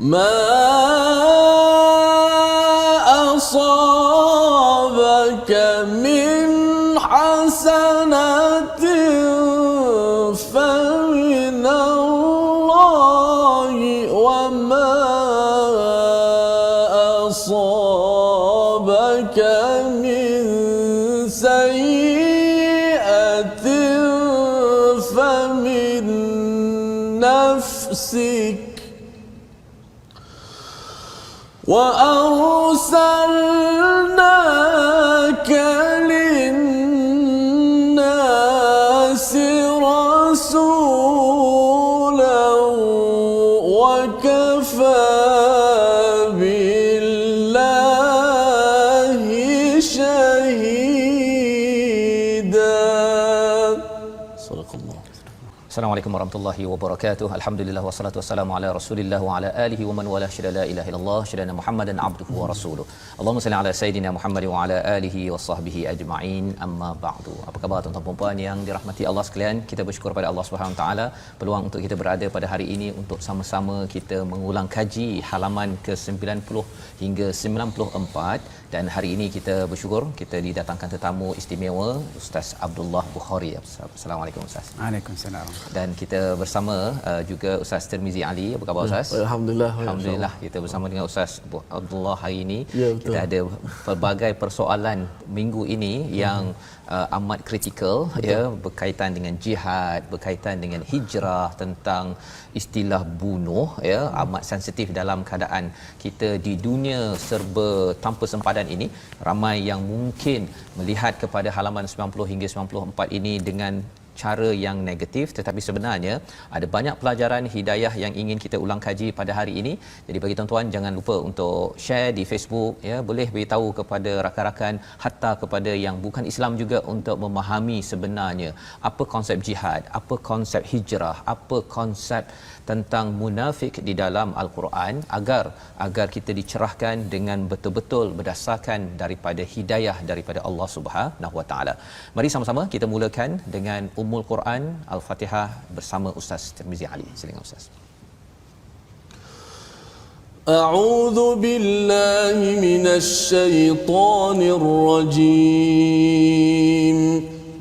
ما أصابك من حسنة فمن الله وما أصابك من سيئة فمن نفسك وأرسلناك للناس رسولا وكفى بالله شهيدا. صدق الله. Assalamualaikum warahmatullahi wabarakatuh. Alhamdulillah wassalatu wassalamu ala Rasulillah wa ala alihi wa man wala syada la ilaha illallah syada Muhammadan abduhu wa rasuluh. Allahumma salli ala sayidina Muhammad wa ala alihi wa sahbihi ajma'in. Amma ba'du. Apa khabar tuan-tuan dan puan yang dirahmati Allah sekalian? Kita bersyukur pada Allah Subhanahu wa taala peluang untuk kita berada pada hari ini untuk sama-sama kita mengulang kaji halaman ke-90 hingga 94, dan hari ini kita bersyukur kita didatangkan tetamu istimewa Ustaz Abdullah Bukhari. Assalamualaikum Ustaz. Waalaikumsalam. Dan kita bersama juga Ustaz Tirmizi Ali. Apa khabar Ustaz? Alhamdulillah. Alhamdulillah, kita bersama dengan Ustaz Abdullah hari ini. Ya, betul. Kita ada pelbagai persoalan minggu ini yang amat kritikal, ya, berkaitan dengan jihad, berkaitan dengan hijrah, tentang istilah bunuh, ya, amat sensitif dalam keadaan kita di dunia serba tanpa sempadan ini. Ramai yang mungkin melihat kepada halaman 90 hingga 94 ini dengan cara yang negatif, tetapi sebenarnya ada banyak pelajaran hidayah yang ingin kita ulang kaji pada hari ini. Jadi bagi tuan-tuan, jangan lupa untuk share di Facebook, ya, boleh beritahu kepada rakan-rakan, hatta kepada yang bukan Islam juga, untuk memahami sebenarnya apa konsep jihad, apa konsep hijrah, apa konsep tentang munafik di dalam Al-Quran, agar kita dicerahkan dengan betul-betul berdasarkan daripada hidayah daripada Allah Subhanahu Wa Taala. Mari sama-sama kita mulakan dengan Ummul Quran Al-Fatihah bersama Ustaz Tirmizi Ali. Silakan Ustaz. A'udzu billahi minasy syaithanir rajim.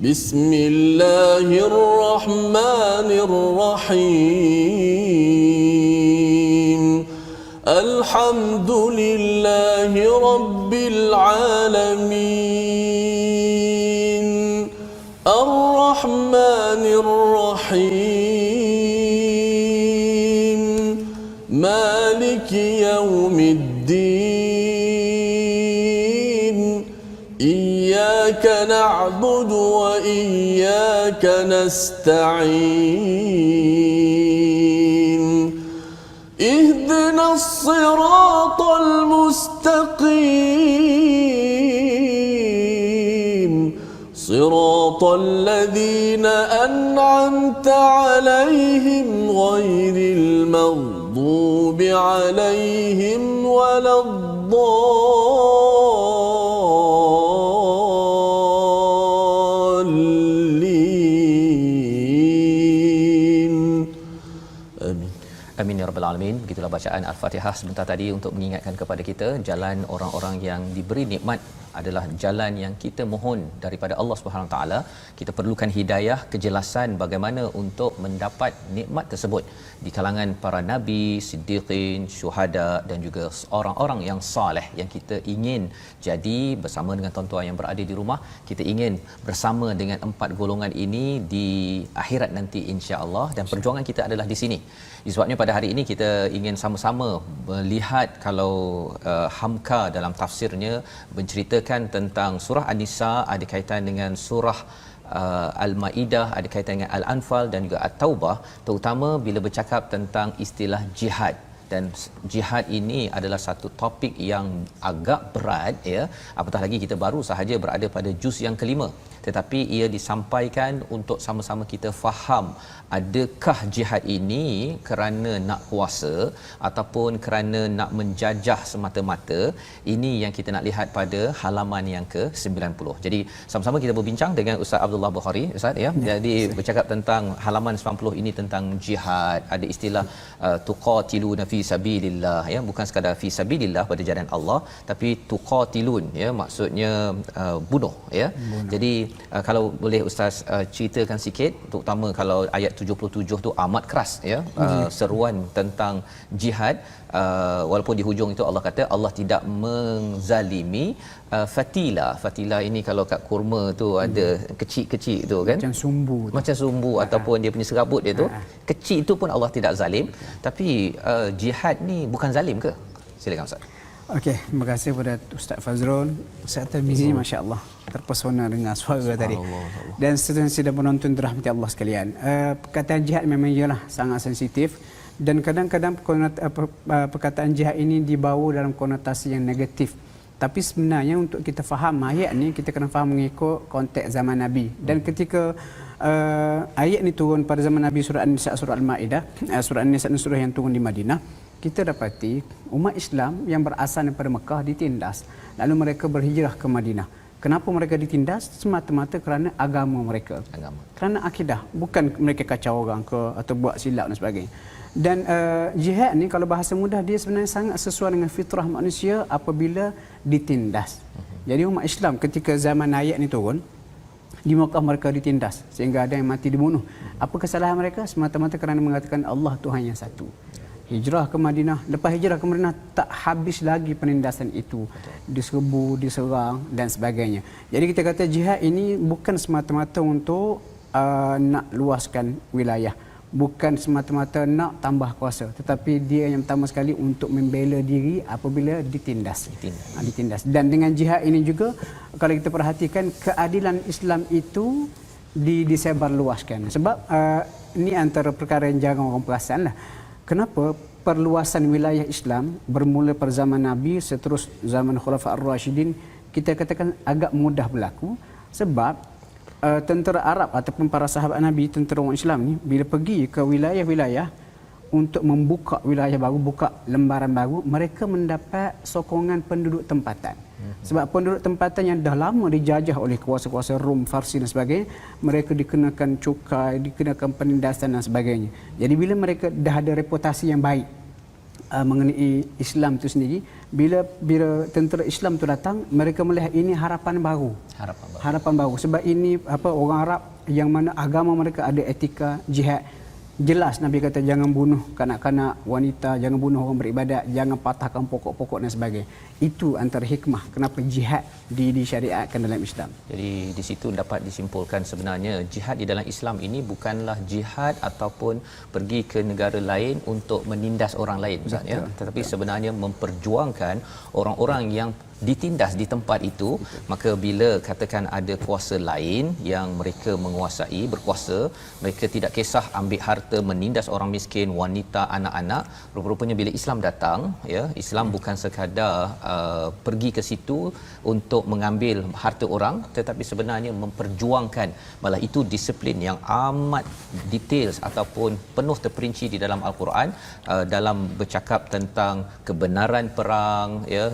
Bismillahirrahmanirrahim. Alhamdulillahi rabbil alamin. Ar-Rahmanir Rahim. Maliki yaumiddin. Iyyaka na'budu wa iyyaka nasta'in. Ihdinas siratal mustaqim. صراط الذين أنعمت عليهم غير المغضوب عليهم ولا الضالين. آمين. Amin ya rabbal alamin. Begitulah bacaan Al-Fatihah sebentar tadi untuk mengingatkan kepada kita jalan orang-orang yang diberi nikmat adalah jalan yang kita mohon daripada Allah Subhanahu Wa Taala. Kita perlukan hidayah, kejelasan bagaimana untuk mendapat nikmat tersebut di kalangan para nabi, siddiqin, syuhada dan juga orang-orang yang soleh yang kita ingin jadi bersama dengan tuan-tuan yang berada di rumah. Kita ingin bersama dengan 4 golongan ini di akhirat nanti insya-Allah, dan perjuangan kita adalah di sini. Sebabnya pada hari ini kita ingin sama-sama melihat kalau Hamka dalam tafsirnya menceritakan tentang surah An-Nisa ada kaitan dengan surah Al-Maidah, ada kaitan dengan Al-Anfal dan juga At-Taubah, terutama bila bercakap tentang istilah jihad. Dan jihad ini adalah satu topik yang agak berat, ya, apatah lagi kita baru sahaja berada pada juz yang kelima, tetapi ia disampaikan untuk sama-sama kita faham adakah jihad ini kerana nak kuasa ataupun kerana nak menjajah semata-mata. Ini yang kita nak lihat pada halaman yang ke-90. Jadi sama-sama kita berbincang dengan Ustaz Abdullah Bukhari. Ustaz, ya. Jadi bercakap tentang halaman 90 ini tentang jihad. Ada istilah tuqatiluna fi fi sabilillah, ya, bukan sekadar fi sabilillah pada jalan Allah, tapi tuqatilun, ya, maksudnya bunuh, ya. Jadi kalau boleh ustaz ceritakan sikit, terutama kalau ayat 77 tu amat keras, ya, seruan tentang jihad, walaupun di hujung itu Allah kata Allah tidak menzalimi fatila ini kalau kat kurma tu ada kecil-kecil tu kan, macam sumbu ataupun dia punya serabut dia tu kecil, itu pun Allah tidak zalim. Tapi jihad ni bukan zalim ke? Silakan ustaz. Okey, terima kasih kepada Ustaz Fazrul. Saya terbizi, masya-Allah, terpesona dengan suara tadi. Dan sedang penonton dirahmati Allah sekalian. Perkataan jihad memang ialah sangat sensitif, dan kadang-kadang perkataan jihad ini dibawa dalam konotasi yang negatif. Tapi sebenarnya untuk kita faham ayat ni, kita kena faham mengikut konteks zaman Nabi. Dan ketika ayat ni turun pada zaman Nabi, surah An-Nisa, surah Al-Maidah, surah An-Nisa dan surah yang turun di Madinah, kita dapati umat Islam yang berasal daripada Mekah ditindas. Lalu mereka berhijrah ke Madinah. Kenapa mereka ditindas? Semata-mata kerana agama mereka. Kerana akidah. Bukan mereka kacau orang ke atau buat silap dan sebagainya. Dan jihad ni kalau bahasa mudah, dia sebenarnya sangat sesuai dengan fitrah manusia apabila ditindas. Jadi umat Islam ketika zaman ayat ni turun, di Mekah mereka ditindas sehingga ada yang mati dibunuh. Apa kesalahan mereka? Semata-mata kerana mengatakan Allah Tuhan yang satu. Hijrah ke Madinah, lepas hijrah ke Madinah tak habis lagi penindasan itu. Diserbu, diserang dan sebagainya. Jadi kita kata jihad ini bukan semata-mata untuk nak luaskan wilayah, bukan semata-mata nak tambah kuasa, tetapi dia yang pertama sekali untuk membela diri apabila ditindas. Dan dengan jihad ini juga kalau kita perhatikan, keadilan Islam itu disebarluaskan. Sebab ini antara perkara yang jarang orang perasan lah. Kenapa perluasan wilayah Islam bermula pada zaman Nabi, seterus zaman Khulafa' Ar-Rashidin, kita katakan agak mudah berlaku. Sebab tentera Arab ataupun para sahabat Nabi, tentera orang Islam ni, bila pergi ke wilayah-wilayah untuk membuka wilayah baru, buka lembaran baru, mereka mendapat sokongan penduduk tempatan. Sebab penduduk tempatan yang dah lama dijajah oleh kuasa-kuasa Rom, Farsi dan sebagainya, mereka dikenakan cukai, dikenakan penindasan dan sebagainya. Jadi bila mereka dah ada reputasi yang baik mengenai Islam itu sendiri, bila tentera Islam tu datang, mereka melihat ini harapan baru. Sebab ini orang Arab yang mana agama mereka ada etika jihad. Jelas Nabi kata jangan bunuh kanak-kanak, wanita, jangan bunuh orang beribadat, jangan patahkan pokok-pokok dan sebagainya. Itu antara hikmah kenapa jihad disyariatkan dalam Islam. Jadi di situ dapat disimpulkan sebenarnya jihad di dalam Islam ini bukanlah jihad ataupun pergi ke negara lain untuk menindas orang lain, Ustaz, ya, tetapi sebenarnya memperjuangkan orang-orang yang ditindas di tempat itu. Maka bila katakan ada kuasa lain yang mereka menguasai, berkuasa, mereka tidak kisah ambil harta, menindas orang miskin, wanita, anak-anak. Rupa-rupanya bila Islam datang, ya, Islam bukan sekadar pergi ke situ untuk mengambil harta orang, tetapi sebenarnya memperjuangkan, malah itu disiplin yang amat detail ataupun penuh terperinci di dalam Al-Quran, dalam bercakap tentang kebenaran perang, ya,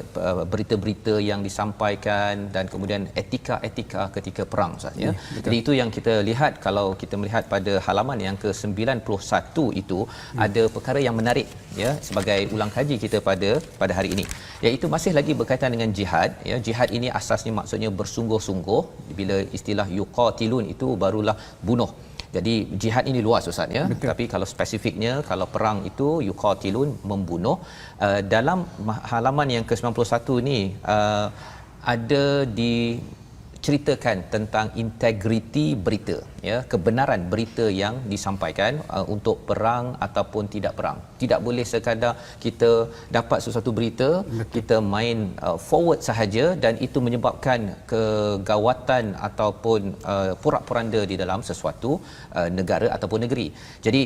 berita-berita yang disampaikan, dan kemudian etika-etika ketika perang, Ustaz, ya. Jadi itu yang kita lihat kalau kita melihat pada halaman yang ke-91 itu ada perkara yang menarik, ya, sebagai ulang kaji kita pada hari ini, iaitu masih lagi berkaitan dengan jihad, ya. Jihad ini asasnya maksudnya bersungguh-sungguh. Bila istilah yuqatilun itu barulah bunuh. Jadi jihad ini luas, Ustaz, ya. Betul. Tapi kalau spesifiknya, kalau perang itu yuqatilun, membunuh. Dalam halaman yang ke-91 ni ada diceritakan tentang integriti berita, ya, kebenaran berita yang disampaikan untuk perang ataupun tidak perang. Tidak boleh sekadar kita dapat sesuatu berita, kita main forward sahaja, dan itu menyebabkan kegawatan ataupun porak-poranda di dalam sesuatu negara ataupun negeri. Jadi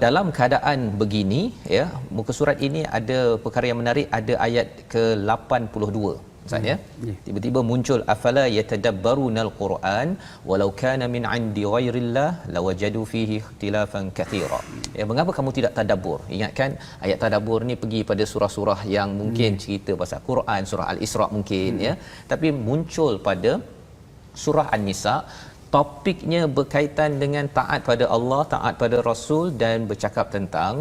dalam keadaan begini, ya, muka surat ini ada perkara yang menarik, ada ayat ke-82, Ustaz, ya. Tiba-tiba muncul afala yatadabbarunal Quran walau kana min 'indi ghairillah lawajadu fihi ikhtilafan katsira. Ya, mengapa kamu tidak tadabbur? Ingatkan ayat tadabbur ni pergi pada surah-surah yang mungkin cerita pasal Quran, surah Al-Isra mungkin, ya, tapi muncul pada surah An-Nisa topiknya berkaitan dengan taat pada Allah, taat pada Rasul dan bercakap tentang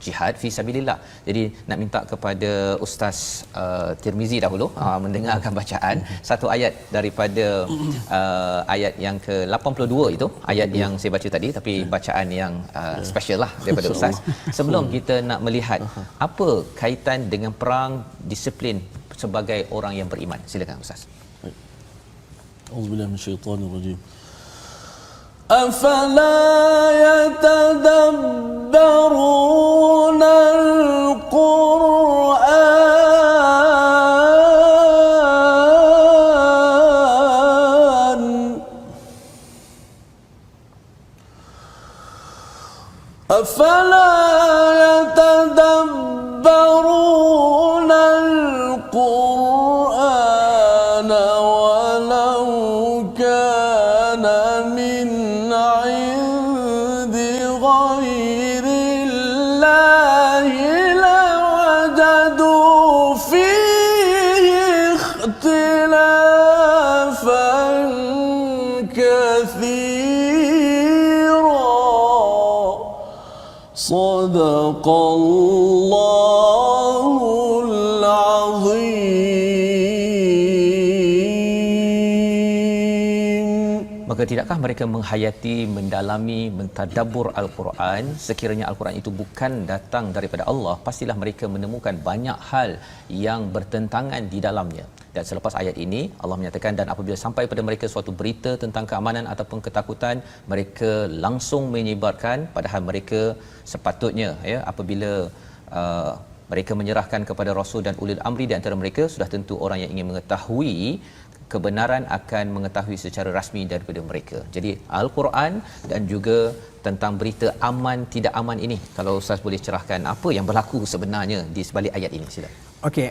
jihad fi sabilillah. Jadi nak minta kepada Ustaz Tirmizi dahulu mendengarkan bacaan satu ayat daripada ayat yang ke-82 itu, ayat yang saya baca tadi, tapi bacaan yang special lah daripada Ustaz. Sebelum kita nak melihat apa kaitan dengan perang, disiplin sebagai orang yang beriman. Silakan Ustaz. Auzubillahi minasyaitonirrajim. Afala yatadabbaruna al-Qur'an afala yatadabbaruna al-Qur'an walau kana min 'indi ghairillahi lawajadu fihi ikhtilafan katsira. Sadaqallahul azim. Maka tidakkah mereka menghayati, mendalami, mentadabbur Al-Quran? Sekiranya Al-Quran itu bukan datang daripada Allah, pastilah mereka menemukan banyak hal yang bertentangan di dalamnya. Dan selepas ayat ini Allah menyatakan, dan apabila sampai pada mereka suatu berita tentang keamanan ataupun ketakutan, mereka langsung menyebarkan, padahal mereka sepatutnya apabila mereka menyerahkan kepada Rasul dan ulil amri di antara mereka, sudah tentu orang yang ingin mengetahui kebenaran akan mengetahui secara rasmi daripada mereka. Jadi Al-Quran dan juga tentang berita aman tidak aman ini, kalau Ustaz boleh cerahkan apa yang berlaku sebenarnya di sebalik ayat ini, sila. Okey,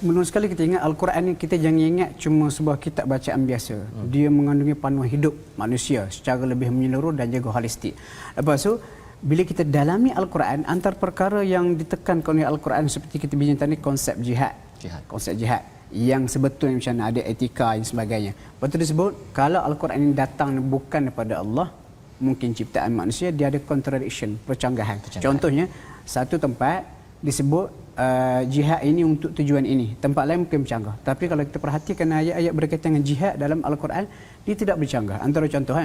menurut sekali kita ingat Al-Quran ni, kita jangan ingat cuma sebuah kitab bacaan biasa. Dia mengandungi panduan hidup manusia secara lebih menyeluruh dan juga holistik. Lepas tu, bila kita dalami Al-Quran, antara perkara yang ditekankan oleh Al-Quran seperti kita bincang tadi, konsep jihad. Konsep jihad yang sebetulnya macam mana, ada etika dan sebagainya. Lepas tu disebut, kalau Al-Quran ini datang bukan daripada Allah, mungkin ciptaan manusia, dia ada contradiction, percanggahan. Contohnya, satu tempat disebut jihad ini untuk tujuan ini, tempat lain mungkin bercanggah. Tapi kalau kita perhatikan ayat-ayat berkaitan dengan jihad dalam Al-Quran, dia tidak bercanggah. Antara contoh,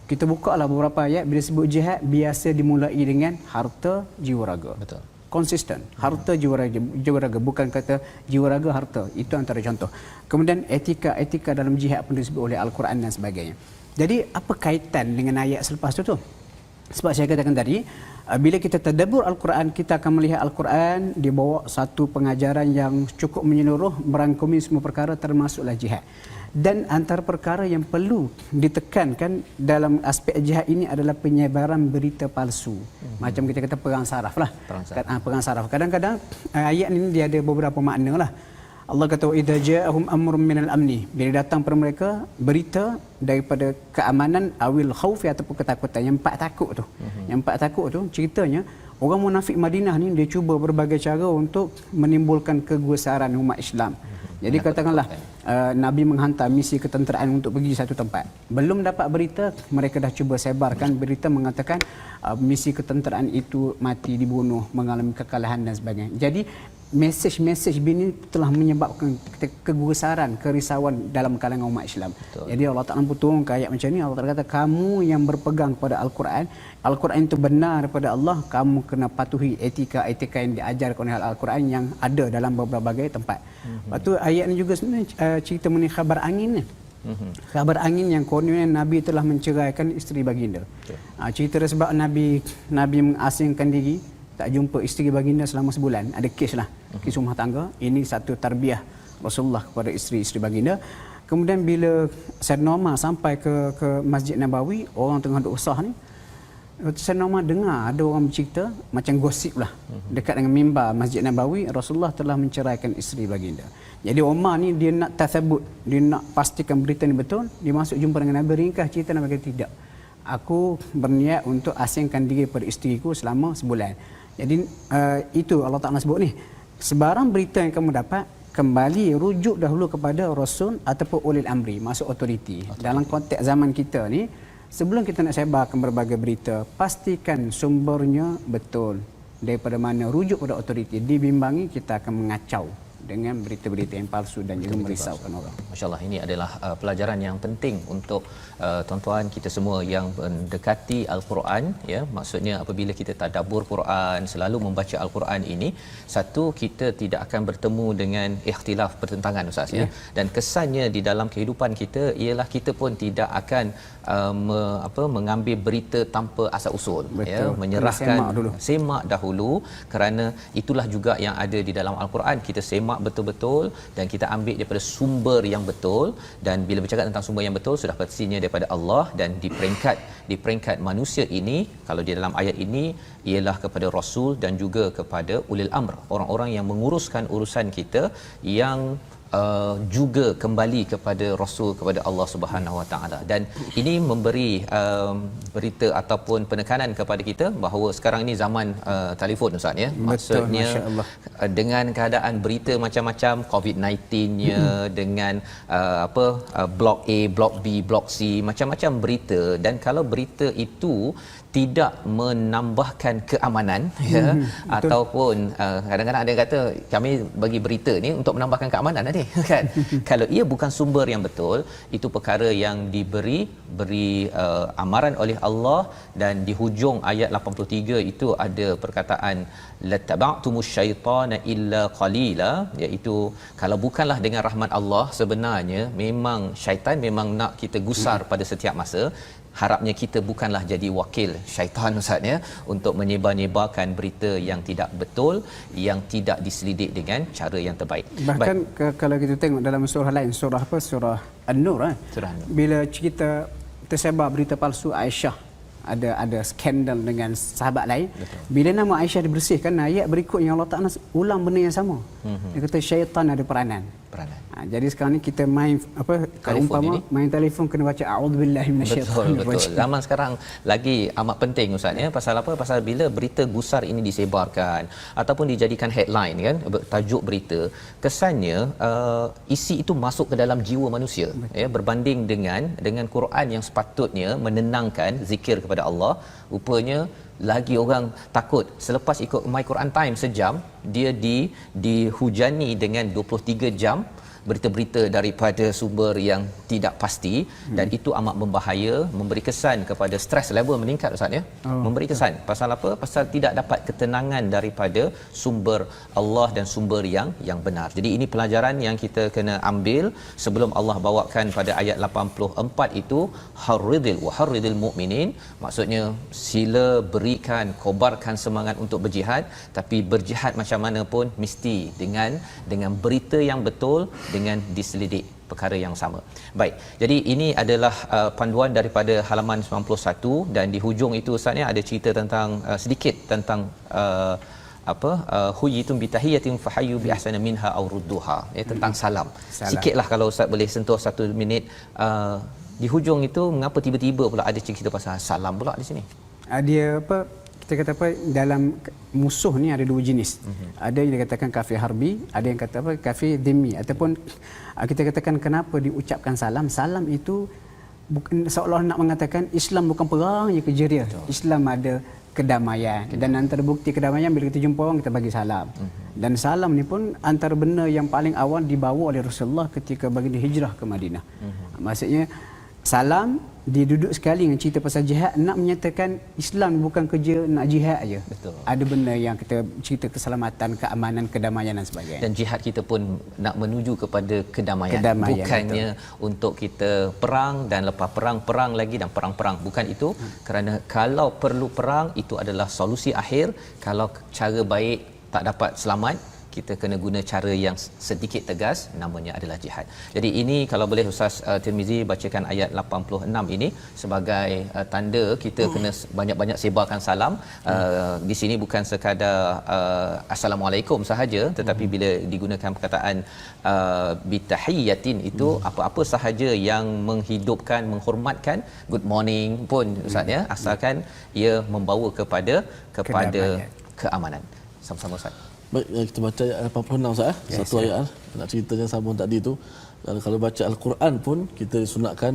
kita buka lah beberapa ayat, bila sebut jihad biasa dimulai dengan harta, jiwa raga. Betul. Konsisten, harta, jiwa raga, bukan kata jiwa raga harta. Itu antara contoh. Kemudian etika dalam jihad pun disebut oleh Al-Quran dan sebagainya. Jadi apa kaitan dengan ayat selepas tu? Sebab saya katakan tadi, bila kita tadabbur Al-Quran, kita akan melihat Al-Quran dia bawa satu pengajaran yang cukup menyeluruh, merangkumi semua perkara termasuklah jihad. Dan antara perkara yang perlu ditekankan dalam aspek jihad ini adalah penyebaran berita palsu. Macam kita kata perang saraf lah. Perang saraf. Kadang-kadang ayat ini dia ada beberapa makna lah. Allah kata, idza ja'ahum amrun minal amni, bila datang kepada mereka berita daripada keamanan, awil khaufi ataupun ketakutan, yang empat takut tu. Yang empat takut tu ceritanya orang munafik Madinah ni dia cuba berbagai cara untuk menimbulkan kegusaran umat Islam. Jadi katakanlah Nabi menghantar misi ketenteraan untuk pergi satu tempat. Belum dapat berita, mereka dah cuba sebarkan berita mengatakan misi ketenteraan itu mati, dibunuh, mengalami kekalahan dan sebagainya. Jadi mesej-mesej ini telah menyebabkan kegusaran, kerisauan dalam kalangan umat Islam. Betul. Jadi Allah Ta'ala turun ke ayat macam ni, Allah Ta'ala kata, kamu yang berpegang pada Al-Quran, Al-Quran itu benar daripada Allah, kamu kena patuhi etika-etika yang diajarkan oleh Al-Quran yang ada dalam berbagai tempat. Lepas tu ayat ni juga sebenarnya cerita mengenai khabar angin ni. Khabar angin yang kononnya Nabi telah menceraikan isteri baginda. Cerita dia sebab Nabi mengasingkan diri, tak jumpa isteri baginda selama sebulan. Ada kes lah, kes rumah tangga. Ini satu tarbiyah Rasulullah kepada isteri-isteri baginda. Kemudian bila Sayyidina Umar sampai ke Masjid Nabawi, orang tengah duk usah ni, Sayyidina Umar dengar ada orang bercerita, macam gosip lah, dekat dengan mimbar Masjid Nabawi, Rasulullah telah menceraikan isteri baginda. Jadi Umar ni dia nak tathabut, dia nak pastikan berita ni betul. Dia masuk jumpa dengan Nabi, ringkas cerita, Nabi kata tidak, aku berniat untuk asingkan diri pada isteriku selama sebulan. Jadi itu Allah Ta'ala sebut ni, sebarang berita yang kamu dapat, kembali rujuk dahulu kepada rasul ataupun ulil amri, maksud autoriti. Dalam konteks zaman kita ni, sebelum kita nak sebarkan berbagai berita, pastikan sumbernya betul, daripada mana rujuk pada autoriti. Dibimbangi kita akan mengacau dengan berita-berita yang palsu dan juga merisaukan orang. Masya-Allah, ini adalah pelajaran yang penting untuk tuan-tuan kita semua yang mendekati Al-Quran, ya. Maksudnya apabila kita tadabbur Quran, selalu membaca Al-Quran ini, satu, kita tidak akan bertemu dengan ikhtilaf, pertentangan, Ustaz, ya. Dan kesannya di dalam kehidupan kita ialah kita pun tidak akan mengambil berita tanpa asal usul. Betul. Ya, menyerahkan, semak dahulu, kerana itulah juga yang ada di dalam Al-Quran. Kita semak betul-betul dan kita ambil daripada sumber yang betul. Dan bila bercakap tentang sumber yang betul, sudah pastinya daripada Allah. Dan di peringkat manusia ini, kalau di dalam ayat ini, ialah kepada Rasul dan juga kepada ulil amr, orang-orang yang menguruskan urusan kita, yang juga kembali kepada Rasul, kepada Allah Subhanahu Wa Taala. Dan ini memberi berita ataupun penekanan kepada kita bahawa sekarang ini zaman telefon, Ustaz, ya. Maksudnya dengan keadaan berita macam-macam, COVID-19-nya, dengan blok A, blok B, blok C, macam-macam berita. Dan kalau berita itu tidak menambahkan keamanan, ya, ataupun kadang-kadang ada yang kata kami bagi berita ni untuk menambahkan keamanan tadi, kan. Kalau ia bukan sumber yang betul, itu perkara yang beri amaran oleh Allah. Dan di hujung ayat 83 itu ada perkataan lattaba'tumus syaitana illa qalila, iaitu kalau bukanlah dengan rahmat Allah, sebenarnya memang syaitan memang nak kita gusar pada setiap masa. Harapnya kita bukanlah jadi wakil syaitan, Ustaz, ya, untuk menyebar-nyebarkan berita yang tidak betul, yang tidak diselidik dengan cara yang terbaik. Bahkan kalau kita tengok dalam surah lain, surah An-Nur, Surah An-Nur, bila cerita tersebar berita palsu Aisyah, ada skandal dengan sahabat lain. Betul. Bila nama Aisyah dibersihkan, ayat berikutnya Allah Ta'ala ulang benda yang sama. Dia kata syaitan ada peranan. Jadi sekarang ni kita main umpama main telefon kena baca a'udzubillahi minasyaitanir rajim. Zaman sekarang lagi amat penting, Ustaz, ya. Pasal apa? Pasal bila berita gusar ini disebarkan ataupun dijadikan headline, kan, tajuk berita, kesannya isi itu masuk ke dalam jiwa manusia. Betul. Ya, berbanding dengan Quran yang sepatutnya menenangkan, zikir kepada Allah, rupanya lagi orang takut. Selepas ikut My Quran Time sejam, dia dihujani dengan 23 jam berita-berita daripada sumber yang tidak pasti. Dan itu amat membahaya, memberi kesan kepada stres level meningkat, Ustaz, ya. Memberi kesan. Pasal apa? Pasal tidak dapat ketenangan daripada sumber Allah dan sumber yang benar. Jadi ini pelajaran yang kita kena ambil sebelum Allah bawakan pada ayat 84 itu, harridil mu'minin, maksudnya sila berikan, kobarkan semangat untuk berjihad, tapi berjihad macam mana pun mesti dengan berita yang betul, dengan diselidik perkara yang sama. Baik. Jadi ini adalah panduan daripada halaman 91. Dan di hujung itu, Ustaz, ya, ada cerita tentang sedikit tentang huyitum bitahiyatin fahayyu bi ahsana minha aw rudduha, ya, tentang salam. Sikitlah kalau Ustaz boleh sentuh 1 minit. Di hujung itu mengapa tiba-tiba pula ada cerita pasal salam pula di sini? Dia kita kata dalam musuh ni ada dua jenis. Ada yang dikatakan kafir harbi, ada yang kata kafir dhimmi, ataupun kita katakan kenapa diucapkan salam. Salam itu bukan seolah nak mengatakan Islam bukan perang je kerja dia. Islam ada kedamaian. Dan antara bukti kedamaian bila kita jumpa orang, kita bagi salam. Dan salam ni pun antara benda yang paling awal dibawa oleh Rasulullah ketika baginda hijrah ke Madinah. Maksudnya salam diduduk sekali dengan cerita pasal jihad, nak menyatakan Islam bukan kerja nak jihad aja. Betul. Ada benda yang kita cerita keselamatan, keamanan, kedamaian dan sebagainya. Dan jihad kita pun nak menuju kepada kedamaian. Bukannya betul, untuk kita perang dan lepas perang lagi dan perang. Bukan itu. Kerana kalau perlu perang, itu adalah solusi akhir. Kalau cara baik tak dapat selamat, kita kena guna cara yang sedikit tegas, namanya adalah jihad. Jadi ini kalau boleh Ustaz Tirmizi bacakan ayat 86 ini sebagai tanda kita kena banyak-banyak sebarkan salam. Di sini bukan sekadar assalamualaikum sahaja, tetapi bila digunakan perkataan bitahiyatin itu apa-apa sahaja yang menghidupkan, menghormatkan good morning pun, Ustaz, ya, asalkan ia membawa kepada keamanan. Sama-sama, Ustaz. Baik, kita baca ayat 86 Ustaz. Satu ayat nak ceritanya sambung tadi tu. Kalau baca Al-Quran pun kita sunatkan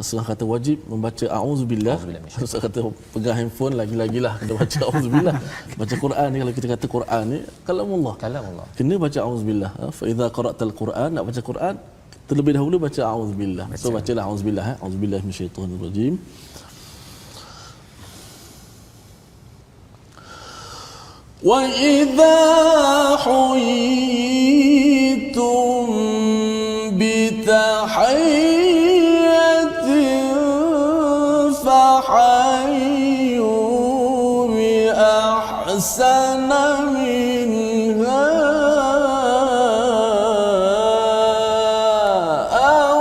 setengah kata wajib membaca auzubillah. Ustaz kata pegang handphone lagi-lagilah kena baca auzubillah. Baca Quran ni, kalau kita kata Quran ni kalamullah. Kena baca auzubillah. Fa idza qara'tal Quran, nak baca Quran terlebih dahulu baca auzubillah. So bacalah auzubillah, auzubillahi minasyaitonir rajim. وَإِذَا حُيِّيتُم بِتَحِيَّةٍ فَحَيُّوا بِأَحْسَنَ مِنْهَا أَوْ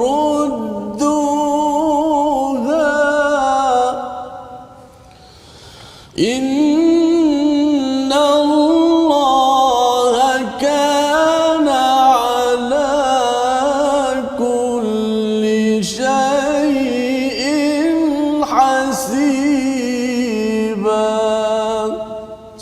رُدُّوهَا إِنَّ اللَّهَ كَانَ عَلَى كُلِّ شَيْءٍ حَسِيبًا.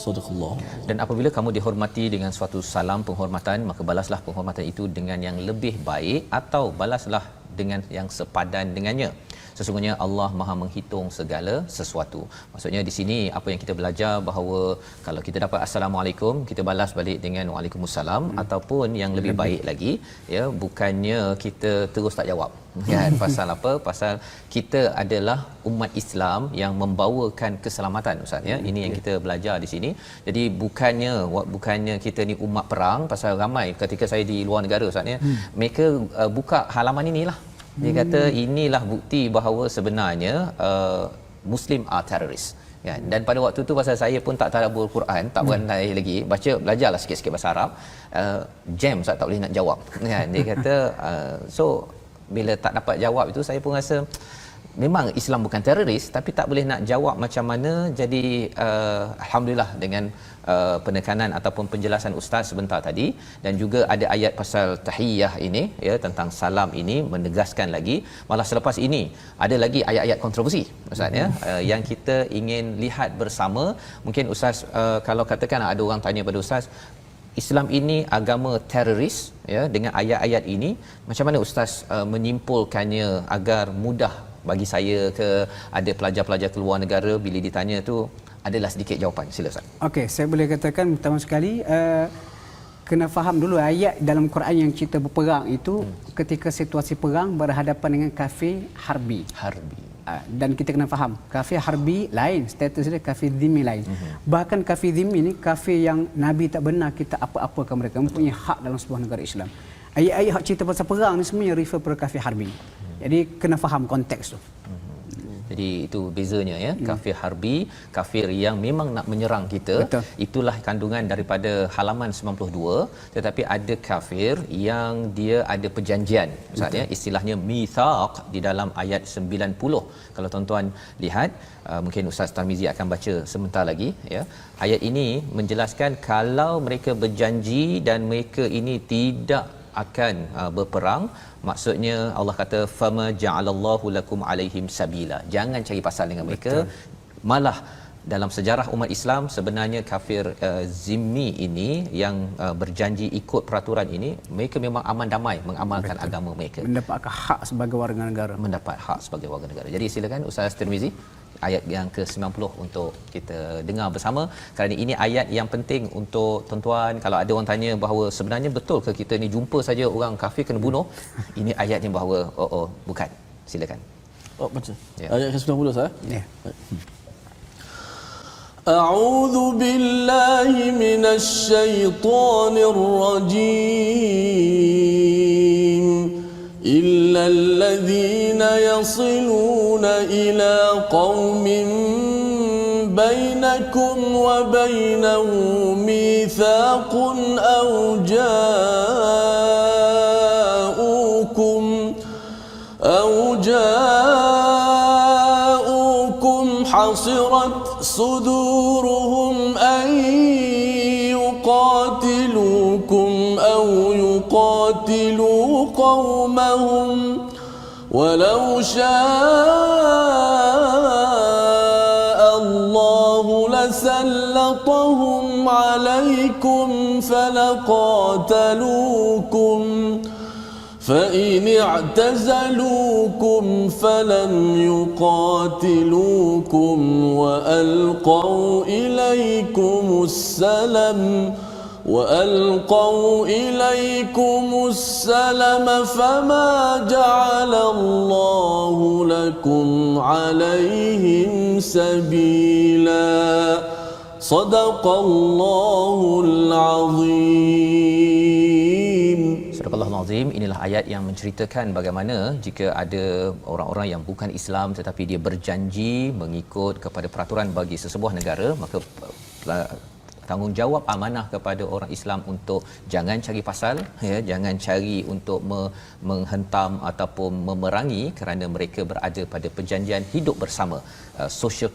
Sadaqallah. Dan apabila kamu dihormati dengan suatu salam penghormatan, maka balaslah penghormatan itu dengan yang lebih baik atau balaslah dengan yang sepadan dengannya. Sesungguhnya Allah Maha menghitung segala sesuatu. Maksudnya di sini apa yang kita belajar bahawa kalau kita dapat assalamualaikum, kita balas balik dengan waalaikumsalam, ataupun yang lebih baik lagi, ya, bukannya kita terus tak jawab. Kan pasal apa? Pasal kita adalah umat Islam yang membawakan keselamatan, Ustaz, ya. Ini yang kita belajar di sini. Jadi bukannya kita ni umat perang. Pasal ramai ketika saya di luar negara, Ustaz, ya, mereka buka halaman inilah. Dia kata inilah bukti bahawa sebenarnya Muslim are terrorist. Ya, dan pada waktu tu pasal saya pun tak tadabbur Quran, tak pandai lagi belajarlah sikit-sikit bahasa Arab. Jam Ustaz tak boleh nak jawab. Kan dia kata so bila tak dapat jawab itu, saya pun rasa memang Islam bukan teroris, tapi tak boleh nak jawab macam mana. Jadi alhamdulillah dengan penekanan ataupun penjelasan ustaz sebentar tadi, dan juga ada ayat pasal tahiyyah ini, ya, tentang salam ini menegaskan lagi. Malah selepas ini ada lagi ayat-ayat kontroversi, ustaz, ya, yang kita ingin lihat bersama. Mungkin ustaz, kalau katakan ada orang tanya pada ustaz, Islam ini agama teroris, ya, dengan ayat-ayat ini, macam mana ustaz menyimpulkannya agar mudah bagi saya ke ada pelajar-pelajar keluar negara bila ditanya tu adalah sedikit jawapan. Sila Ustaz. Okey, saya boleh katakan pertama sekali kena faham dulu ayat dalam Quran yang cerita berperang itu ketika situasi perang berhadapan dengan kafir harbi. Dan kita kena faham kafir harbi lain, status dia kafir dhimmi lain. Bahkan kafir dhimmi ni kafir yang Nabi tak benar kita apa-apakan mereka, mempunyai hak dalam sebuah negara Islam. Ayat-ayat hak cerita pasal perang ni semuanya refer pada kafir harbi. Jadi kena faham konteks tu. Jadi itu bezanya, ya. Kafir harbi, kafir yang memang nak menyerang kita. Betul. Itulah kandungan daripada halaman 92. Tetapi ada kafir yang dia ada perjanjian, Ustaz, ya, istilahnya mithaq di dalam ayat 90. Kalau tuan-tuan lihat, mungkin Ustaz Tarmizi akan baca sebentar lagi, ya. Ayat ini menjelaskan kalau mereka berjanji dan mereka ini tidak akan berperang, maksudnya Allah kata fama ja'alallahu lakum alaihim sabila, jangan cari pasal dengan mereka. Malah dalam sejarah umat Islam sebenarnya kafir zimmi ini yang berjanji ikut peraturan ini, mereka memang aman damai mengamalkan agama mereka, mendapat hak sebagai warga negara, Jadi silakan Ustaz Tirmizi ayat yang ke-90 untuk kita dengar bersama, kerana ini ayat yang penting untuk tuan-tuan. Kalau ada orang tanya bahawa sebenarnya betul ke kita ni jumpa saja orang kafir kena bunuh, ini ayatnya bahawa bukan. Silakan. Baca. Ya. Ayat ke-90 Ustaz. Ya. A'udzu billahi minasy syaithanir rajim. إلا الذين يصلون إلى قوم بينكم وبينهم ميثاق أو جاءوكم حصرت صدورهم أن يقاتلوكم أو يقاتلوا قومهم ولو شاء الله لسلطهم عليكم فلقاتلوكم فإن اعتزلوكم فلم يقاتلوكم وألقوا إليكم السلم فما جعل الله لكم عليهم سبيلا صدق الله العظيم. Surah Al-Azim, inilah ayat yang menceritakan bagaimana jika ada orang-orang yang bukan Islam tetapi dia berjanji mengikut kepada peraturan bagi sesebuah negara, maka tanggungjawab amanah kepada orang Islam untuk jangan cari pasal, ya, jangan cari untuk menghentam ataupun memerangi kerana mereka berada pada perjanjian hidup bersama, social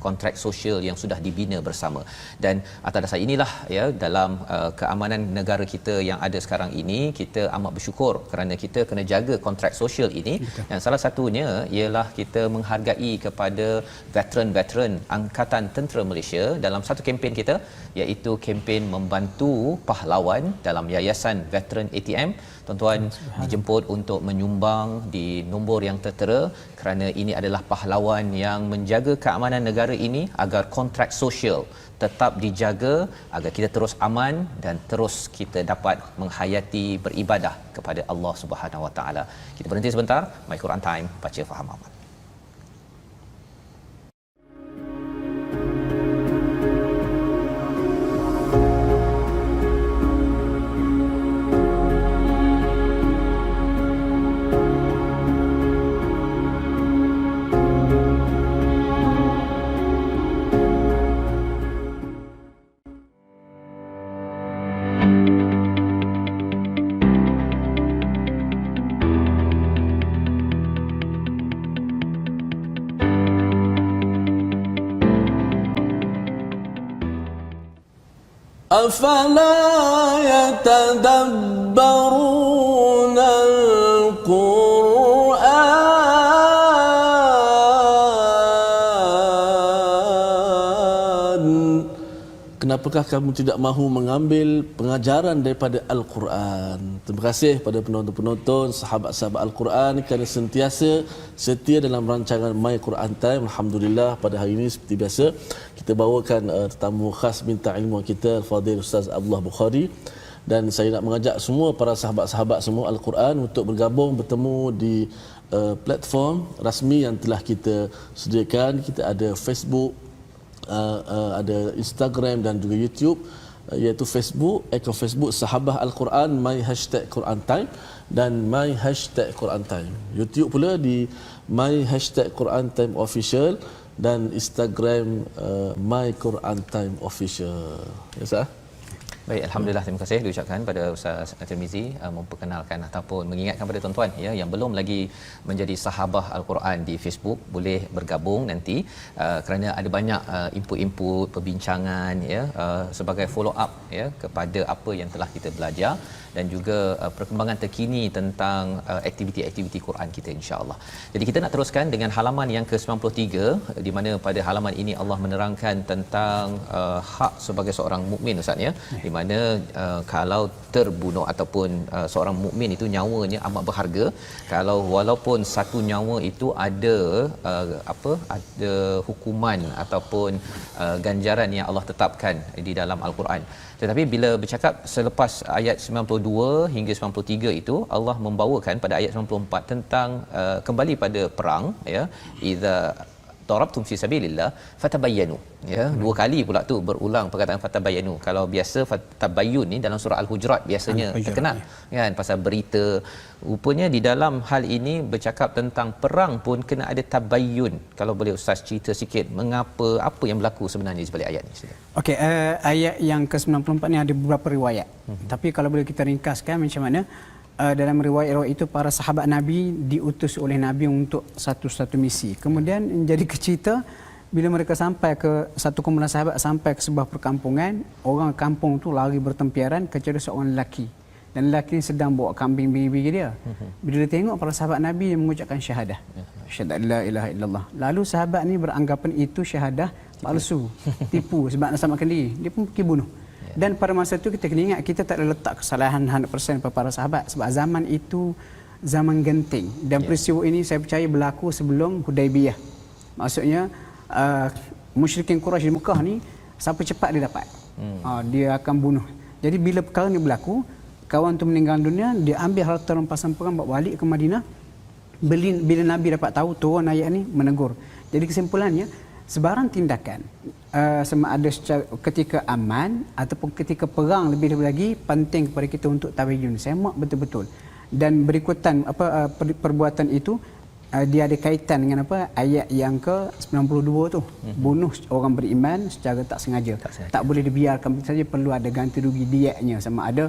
kontrak sosial yang sudah dibina bersama. Dan atas dasar inilah, ya, dalam keamanan negara kita yang ada sekarang ini, kita amat bersyukur kerana kita kena jaga kontrak sosial ini. Dan salah satunya ialah kita menghargai kepada veteran-veteran Angkatan Tentera Malaysia dalam satu kempen kita, iaitu kempen membantu pahlawan dalam Yayasan Veteran ATM. Tuan-tuan dijemput untuk menyumbang di nombor yang tertera kerana ini adalah pahlawan yang menjaga keamanan negara ini agar kontrak sosial tetap dijaga, agar kita terus aman dan terus kita dapat menghayati beribadah kepada Allah Subhanahu Wa Taala. Kita berhenti sebentar, My Quran Time, baca faham amal. أفلا يتدبرون القرآن. Kenapakah kamu tidak mahu mengambil pengajaran daripada Al-Quran? Terima kasih pada penonton-penonton, sahabat-sahabat Al-Quran kerana sentiasa setia dalam rancangan My Quran Time. Alhamdulillah, pada hari ini seperti biasa kita bawakan tetamu khas bintang ilmu kita, Al-Fadhil Ustaz Abdullah Bukhari. Dan saya nak mengajak semua para sahabat-sahabat semua Al-Quran untuk bergabung bertemu di platform rasmi yang telah kita sediakan. Kita ada Facebook, ada Instagram dan juga YouTube, iaitu Facebook, akaun Facebook Sahabah Al-Quran My #Quran Time dan My #Quran Time. YouTube pula di My #Quran Time Official dan Instagram My Quran Time Official. Ya, sah? Baik, alhamdulillah, terima kasih diucapkan pada Ustaz Tirmizi memperkenalkan ataupun mengingatkan pada tuan-tuan, ya, yang belum lagi menjadi sahabah Al-Quran di Facebook, boleh bergabung nanti kerana ada banyak input-input perbincangan, ya, sebagai follow up, ya, kepada apa yang telah kita belajar dan juga perkembangan terkini tentang aktiviti-aktiviti Quran kita, insya-Allah. Jadi kita nak teruskan dengan halaman yang ke-93, di mana pada halaman ini Allah menerangkan tentang hak sebagai seorang mukmin, Ustaz, ya, di mana kalau terbunuh ataupun seorang mukmin itu nyawanya amat berharga. Kalau walaupun satu nyawa itu ada ada hukuman ataupun ganjaran yang Allah tetapkan di dalam Al-Quran. Tetapi bila bercakap selepas ayat 92 hingga 93 itu, Allah membawakan pada ayat 94 tentang kembali pada perang, ya, idza darabtum fi sabilillah fatabayyanu, ya, dua kali pula tu berulang perkataan fatabayyanu. Kalau biasa fatabayyun ni dalam surah Al-Hujurat biasanya terkenal, kan, pasal berita. Rupanya di dalam hal ini bercakap tentang perang pun kena ada tabayyun. Kalau boleh Ustaz cerita sikit mengapa, apa yang berlaku sebenarnya di sebalik ayat ni? Okey, ayat yang ke-94 ni ada beberapa riwayat. Tapi kalau boleh kita ringkaskan macam mana, dalam riwayat itu para sahabat Nabi diutus oleh Nabi untuk satu misi. Kemudian jadi cerita bila mereka sampai ke satu kumpulan sahabat, sampai ke sebuah perkampungan, orang kampung tu lari bertempiaran kecuali seorang lelaki. Dan lelaki ni sedang bawa kambing bigi-bigi dia. Bila dia tengok para sahabat Nabi yang mengucapkan syahadah, syahadat la ilaha illallah. Lalu sahabat ni beranggapan itu syahadah palsu, tipu sebab nak selamatkan diri, dia pun pergi bunuh. Dan pada masa itu kita kena ingat kita tak ada letak kesalahan 100% pada para sahabat sebab zaman itu zaman genting dan peristiwa ini saya percaya berlaku sebelum Hudaibiyah. Maksudnya musyrikin Quraisy di Mekah ni siapa cepat dia dapat. Dia akan bunuh. Jadi bila perkara ni berlaku, kawan tu meninggal dunia, dia ambil harta rampasan perang bawa balik ke Madinah. Bila Nabi dapat tahu turun ayat ni menegur. Jadi kesimpulannya sebarang tindakan sama ada ketika aman ataupun ketika perang lebih lagi penting kepada kita untuk tabayyun, semak betul-betul. Dan berikutan perbuatan itu dia ada kaitan dengan ayat yang ke-92 tu. Bunuh orang beriman secara tak sengaja. Tak boleh dibiarkan begitu saja, perlu ada ganti rugi dietnya, sama ada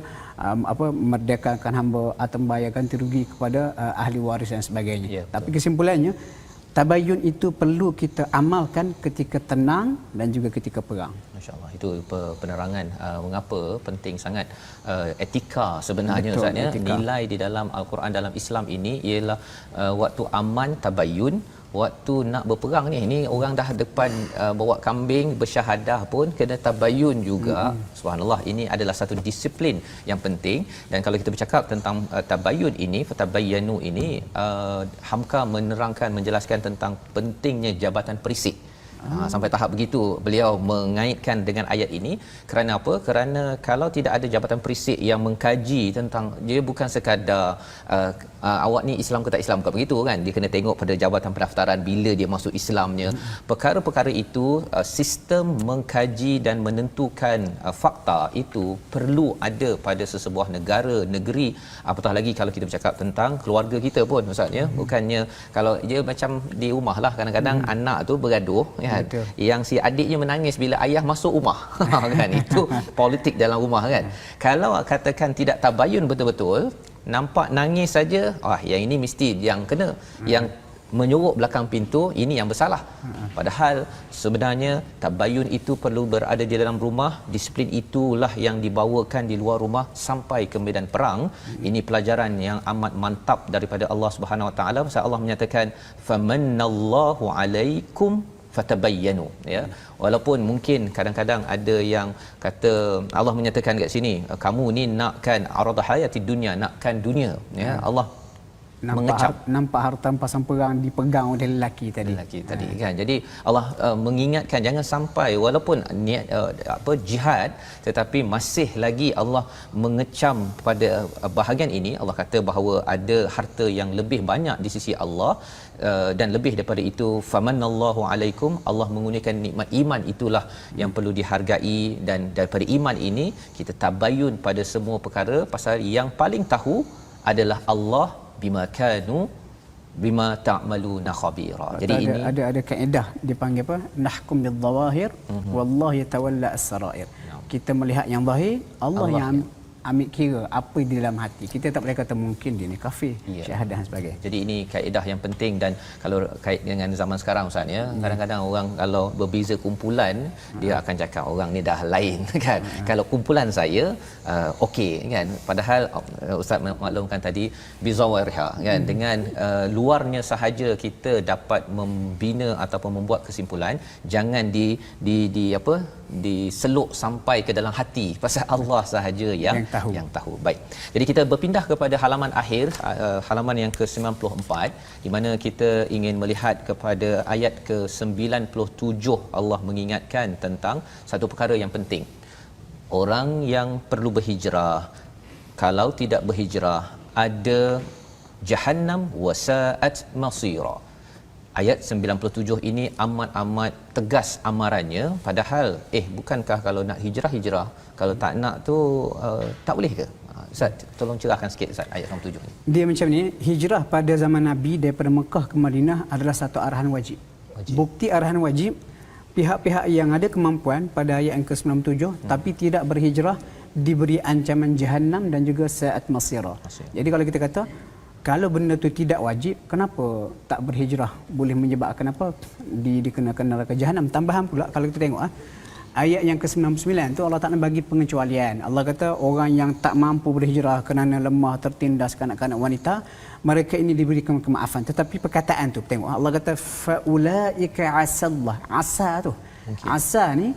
merdekakan hamba atau membayar ganti rugi kepada ahli waris dan sebagainya. Tapi kesimpulannya tabayyun itu perlu kita amalkan ketika tenang dan juga ketika perang. Masya-Allah, itu penerangan mengapa penting sangat etika sebenarnya Ustaz ya. Nilai di dalam Al-Quran dalam Islam ini ialah waktu aman tabayyun, waktu nak berperang ni orang dah depan bawa kambing bersyahadah pun kena tabayyun juga. Subhanallah, ini adalah satu disiplin yang penting. Dan kalau kita bercakap tentang tabayyun ini, fatabayyanu ini, Hamka menerangkan, menjelaskan tentang pentingnya jabatan perisik. Sampai tahap begitu beliau mengaitkan dengan ayat ini. Kerana apa? Kerana kalau tidak ada jabatan perisik yang mengkaji tentang, dia bukan sekadar awak ni Islam ke tak Islam ke begitu kan, dia kena tengok pada jabatan pendaftaran bila dia masuk Islamnya. Perkara-perkara itu, sistem mengkaji dan menentukan fakta itu perlu ada pada sesebuah negara, negeri, apatah lagi kalau kita bercakap tentang keluarga kita pun Ustaz ya. Bukannya kalau dia macam di rumah lah, kadang-kadang anak tu bergaduh ya, yang si adiknya menangis bila ayah masuk rumah kan, itu politik dalam rumah kan. Kalau katakan tidak tabayun betul-betul, nampak nangis saja, yang ini mesti yang kena, yang menyorok belakang pintu ini yang bersalah. Padahal sebenarnya tabayun itu perlu berada di dalam rumah. Disiplin itulah yang dibawakan di luar rumah sampai ke medan perang. Ini pelajaran yang amat mantap daripada Allah Subhanahu Wa Taala. Allah menyatakan famanallahu alaikum fatabayyanu ya. Walaupun mungkin kadang-kadang ada yang kata, Allah menyatakan kat sini, kamu ni nakkan arad hayatid dunya, nakkan dunia ya. Allah nampak harta rampasan perang dipegang oleh lelaki tadi kan. Jadi Allah mengingatkan jangan sampai walaupun niat jihad, tetapi masih lagi Allah mengecam pada bahagian ini. Allah kata bahawa ada harta yang lebih banyak di sisi Allah, dan lebih daripada itu famanallahu alaikum, Allah menggunakan nikmat iman itulah yang perlu dihargai. Dan daripada iman ini kita tabayun pada semua perkara, pasal yang paling tahu adalah Allah bima kanu bima ta'maluna khabira. Jadi ini ada kaedah dipanggil apa? Nahkum bidzawahir wallahu yatawalla as-sarair. Kita melihat yang zahir, Allah yang ambil kira apa di dalam hati. Kita tak boleh kata mungkin dia ni kafir, syahadah dan sebagainya. Jadi ini kaedah yang penting. Dan kalau kait dengan zaman sekarang Ustaz ya, kadang-kadang orang kalau berbeza kumpulan, dia akan cakap orang ni dah lain kan. Kalau kumpulan saya okey kan. Padahal Ustaz maklumkan tadi bizawariha kan, dengan luarnya sahaja kita dapat membina ataupun membuat kesimpulan. Jangan diseluk sampai ke dalam hati, pasal Allah sahaja yang tahu. Baik. Jadi kita berpindah kepada halaman akhir, halaman yang ke-94, di mana kita ingin melihat kepada ayat ke-97. Allah mengingatkan tentang satu perkara yang penting. Orang yang perlu berhijrah, kalau tidak berhijrah, ada jahannam wasa'at masira. Ayat 97 ini amat-amat tegas amarannya. Padahal bukankah kalau nak hijrah, kalau tak nak tu tak boleh ke? Ustaz, tolong cerahkan sikit Ustaz ayat 97 ni. Dia macam ni, hijrah pada zaman Nabi daripada Mekah ke Madinah adalah satu arahan wajib. Bukti arahan wajib, pihak-pihak yang ada kemampuan pada ayat yang ke-97 tapi tidak berhijrah diberi ancaman jahannam dan juga sa'at masira. Jadi kalau kita kata kalau benda tu tidak wajib, kenapa tak berhijrah? Boleh menyebabkan apa? Dikenakan neraka jahanam. Tambahan pula kalau kita tengok ayat yang ke-99 tu Allah Taala bagi pengecualian. Allah kata orang yang tak mampu berhijrah kerana lemah, tertindas, kanak-kanak wanita, mereka ini diberikan kemaafan. Tetapi perkataan tu tengok, Allah kata faulaika asallah. Asa tu Asa ni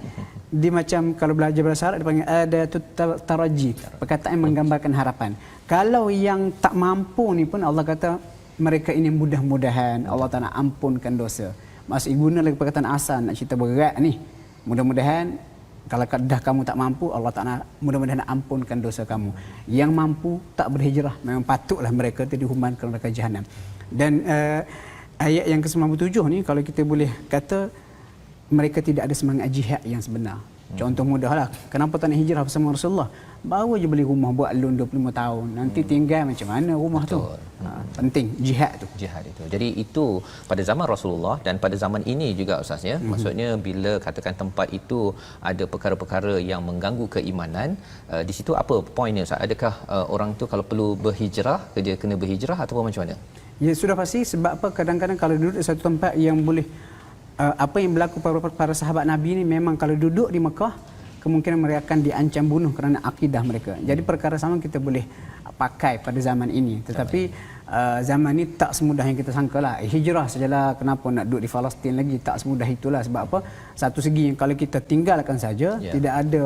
dia macam kalau belajar bahasa Arab dipanggil adatut taraji, perkataan yang menggambarkan harapan. Kalau yang tak mampu ni pun Allah kata mereka ini mudah-mudahan Allah Taala ampunkan dosa. Maksud guna lagi perkataan asa nak cerita berat ni. Mudah-mudahan kalau dah kamu tak mampu, Allah Taala mudah-mudahan ampunkan dosa kamu. Yang mampu tak berhijrah, memang patutlah mereka itu dihukuman ke neraka jahanam. Dan ayat yang ke-97 ni kalau kita boleh kata mereka tidak ada semangat jihad yang sebenar. Contoh mudahlah, kenapa tak nak hijrah bersama Rasulullah? Baru je beli rumah buat loan 25 tahun. Nanti tinggal macam mana rumah tu? Penting jihad tu. Jihad itu. Jadi itu pada zaman Rasulullah dan pada zaman ini juga Ustaz ya. Maksudnya bila katakan tempat itu ada perkara-perkara yang mengganggu keimanan, di situ apa poinnya Ustaz? Adakah orang tu kalau perlu berhijrah, dia kena berhijrah ataupun macam mana? Ya sudah pasti, sebab apa kadang-kadang kalau duduk di satu tempat yang boleh apa yang berlaku para sahabat Nabi ni, memang kalau duduk di Mekah kemungkinan mereka akan diancam bunuh kerana akidah mereka. Jadi perkara sama kita boleh pakai pada zaman ini. Tetapi zaman ini tak semudah yang kita sangkalah. Hijrah sajalah, kenapa nak duduk di Palestin lagi? Tak semudah itulah. Sebab apa? Satu segi kalau kita tinggalkan saja, tidak ada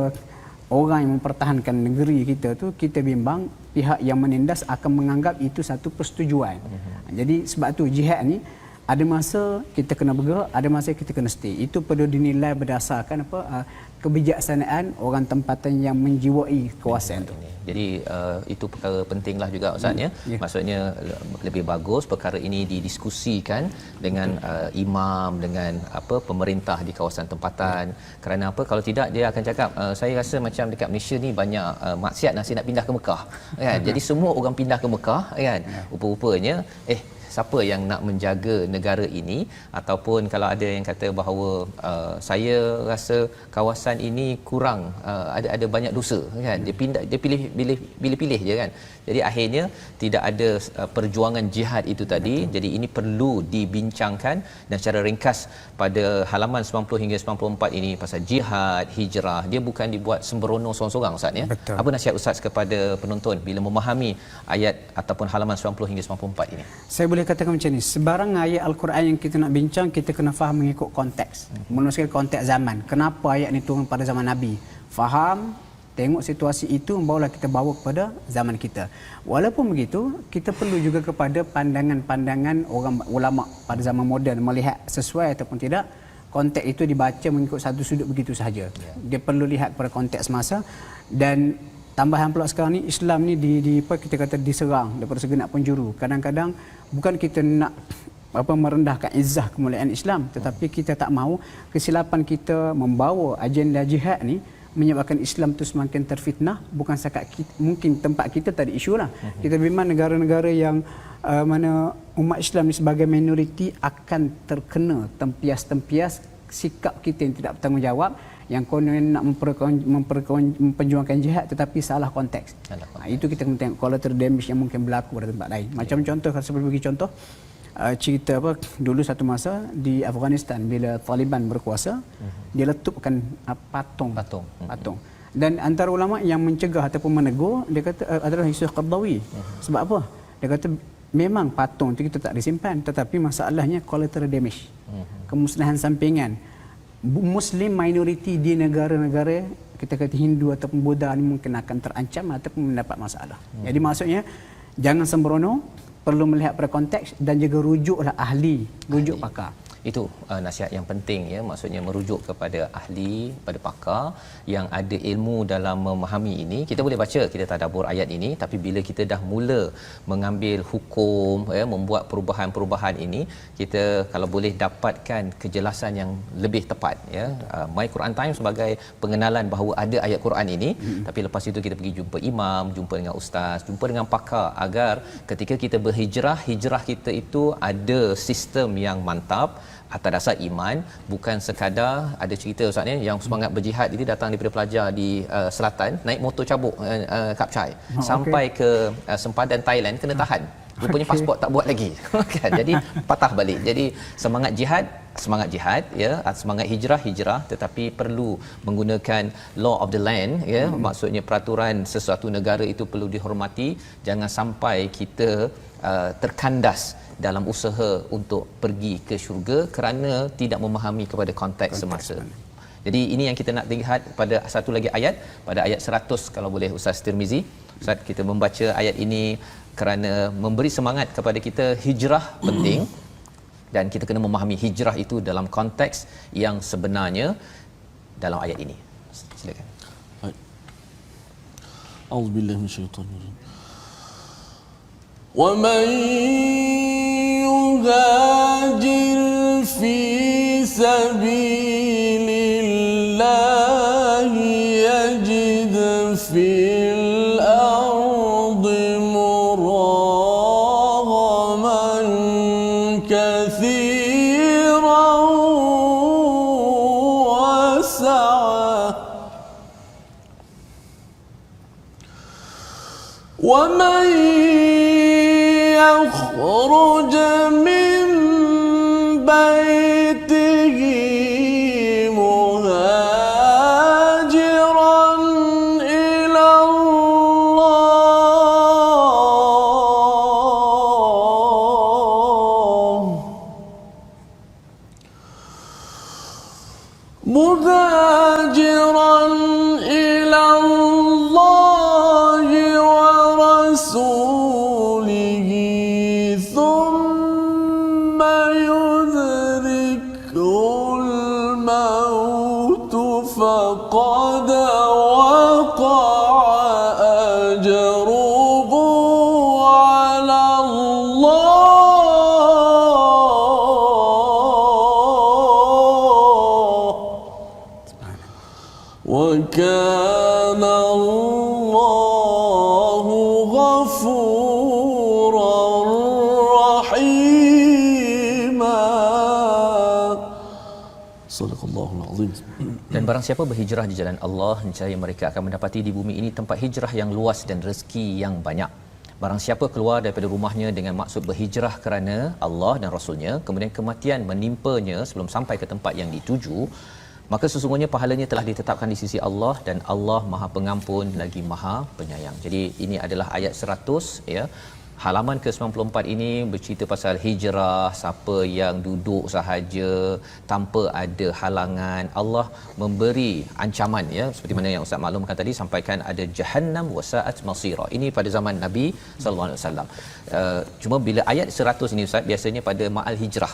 orang yang mempertahankan negeri kita tu, kita bimbang pihak yang menindas akan menganggap itu satu persetujuan. Jadi sebab tu jihad ni ada masa kita kena bergerak, ada masa kita kena stay. Itu perlu dinilai berdasarkan kebijaksanaan orang tempatan yang menjiwai kawasan tu. Jadi itu perkara pentinglah juga Ustaz ya. Maksudnya lebih bagus perkara ini didiskusikan dengan imam, dengan pemerintah di kawasan tempatan. Kerana apa? Kalau tidak dia akan cakap saya rasa macam dekat Malaysia ni banyak maksiat, nasi nak pindah ke Mekah kan. Jadi semua orang pindah ke Mekah kan. Rupa-rupanya siapa yang nak menjaga negara ini? Ataupun kalau ada yang kata bahawa saya rasa kawasan ini kurang ada banyak dosa kan, dia pindah, dia pilih je kan. Jadi akhirnya tidak ada perjuangan jihad itu tadi. Jadi ini perlu dibincangkan dan secara ringkas pada halaman 90 hingga 94 ini pasal jihad, hijrah. Dia bukan dibuat sembrono sorang-sorang Ustaz ya. Betul. Apa nasihat Ustaz kepada penonton bila memahami ayat ataupun halaman 90 hingga 94 ini? Saya boleh katakan macam ni, sebarang ayat Al-Quran yang kita nak bincang, kita kena faham mengikut konteks. Menurut konteks zaman. Kenapa ayat ni turun pada zaman Nabi? Faham, tengok situasi itu, barulah kita bawa kepada zaman kita. Walaupun begitu, kita perlu juga kepada pandangan-pandangan orang ulama pada zaman moden, melihat sesuai ataupun tidak. Konteks itu dibaca mengikut satu sudut begitu sahaja. Dia perlu lihat pada konteks masa. Dan tambahan pula sekarang ni, Islam ni kita kata diserang daripada segenap penjuru. Kadang-kadang bukan kita nak merendahkan izzah kemuliaan Islam, tetapi kita tak mahu kesilapan kita membawa agenda jihad ni menyebabkan Islam tu semakin terfitnah. Bukan sekat kita, mungkin tempat kita tak ada isu lah. Kita memang negara-negara yang mana umat Islam ni sebagai minoriti akan terkena tempias-tempias sikap kita yang tidak bertanggungjawab, yang konon nak memperjuangkan jihad tetapi salah konteks. Itu kita kena tengok collateral damage yang mungkin berlaku pada tempat lain. Macam contoh, kalau saya bagi contoh cerita dulu satu masa di Afghanistan bila Taliban berkuasa, dia letupkan patung. Dan antara ulama yang mencegah ataupun menegur, dia kata adalah Yusuf Qaradawi. Sebab apa? Dia kata memang patung itu kita tak disimpan, tetapi masalahnya collateral damage, kemusnahan sampingan. Muslim minoriti di negara-negara kita kata Hindu ataupun Buddha ni mungkin akan terancam ataupun mendapat masalah. Jadi maksudnya jangan sembrono, perlu melihat pada konteks dan juga rujuklah ahli, rujuk pakar. Itu nasihat yang penting ya, maksudnya merujuk kepada ahli, pada pakar yang ada ilmu dalam memahami ini. Kita boleh baca, kita tadabbur ayat ini, tapi bila kita dah mula mengambil hukum ya, membuat perubahan-perubahan ini, kita kalau boleh dapatkan kejelasan yang lebih tepat ya. My Quran Time sebagai pengenalan bahawa ada ayat Quran ini, tapi lepas itu kita pergi jumpa imam, jumpa dengan ustaz, jumpa dengan pakar, agar ketika kita berhijrah, hijrah kita itu ada sistem yang mantap atas dasar iman. Bukan sekadar ada cerita Ustaz ni yang semangat berjihad ini datang daripada pelajar di selatan, naik motor cabuk kapcai sampai ke sempadan Thailand, kena tahan. Rupanya pasport tak buat lagi kan. Jadi patah balik. Jadi semangat jihad ya, semangat hijrah, tetapi perlu menggunakan law of the land ya. Maksudnya peraturan sesuatu negara itu perlu dihormati. Jangan sampai kita terkandas dalam usaha untuk pergi ke syurga kerana tidak memahami kepada konteks semasa. Jadi ini yang kita nak lihat pada satu lagi ayat, pada ayat 100 kalau boleh Ustaz Tirmizi. Ustaz, kita membaca ayat ini kerana memberi semangat kepada kita hijrah penting dan kita kena memahami hijrah itu dalam konteks yang sebenarnya dalam ayat ini. Silakan. Baik. A'udzubillahi minasyaitanir rajim. ومن يهاجر في سبيل الله يجد في الأرض مراغما كثيرا وسعة ومن يخرج من بيته مهاجرا إلى الله مهاجرا إلى الله ورسوله ثم يدركه الموت فقد وقع أجره على الله وكان الله غفورا رحيما. Sadaqallahul azim. Dan barang siapa berhijrah di jalan Allah, niscaya mereka akan mendapati di bumi ini tempat hijrah yang luas dan rezeki yang banyak. Barang siapa keluar daripada rumahnya dengan maksud berhijrah kerana Allah dan Rasulnya, kemudian kematian menimpanya sebelum sampai ke tempat yang dituju, maka sesungguhnya pahalanya telah ditetapkan di sisi Allah dan Allah Maha Pengampun lagi Maha Penyayang. Jadi ini adalah ayat 100 ya. Halaman ke-94 ini bercerita pasal hijrah, siapa yang duduk sahaja tanpa ada halangan. Allah memberi ancaman ya, seperti mana yang Ustaz maklumkan tadi, sampaikan ada jahannam wa sa'at masira. Ini pada zaman Nabi sallallahu alaihi wasallam. Cuma bila ayat 100 ini Ustaz, biasanya pada ma'al hijrah.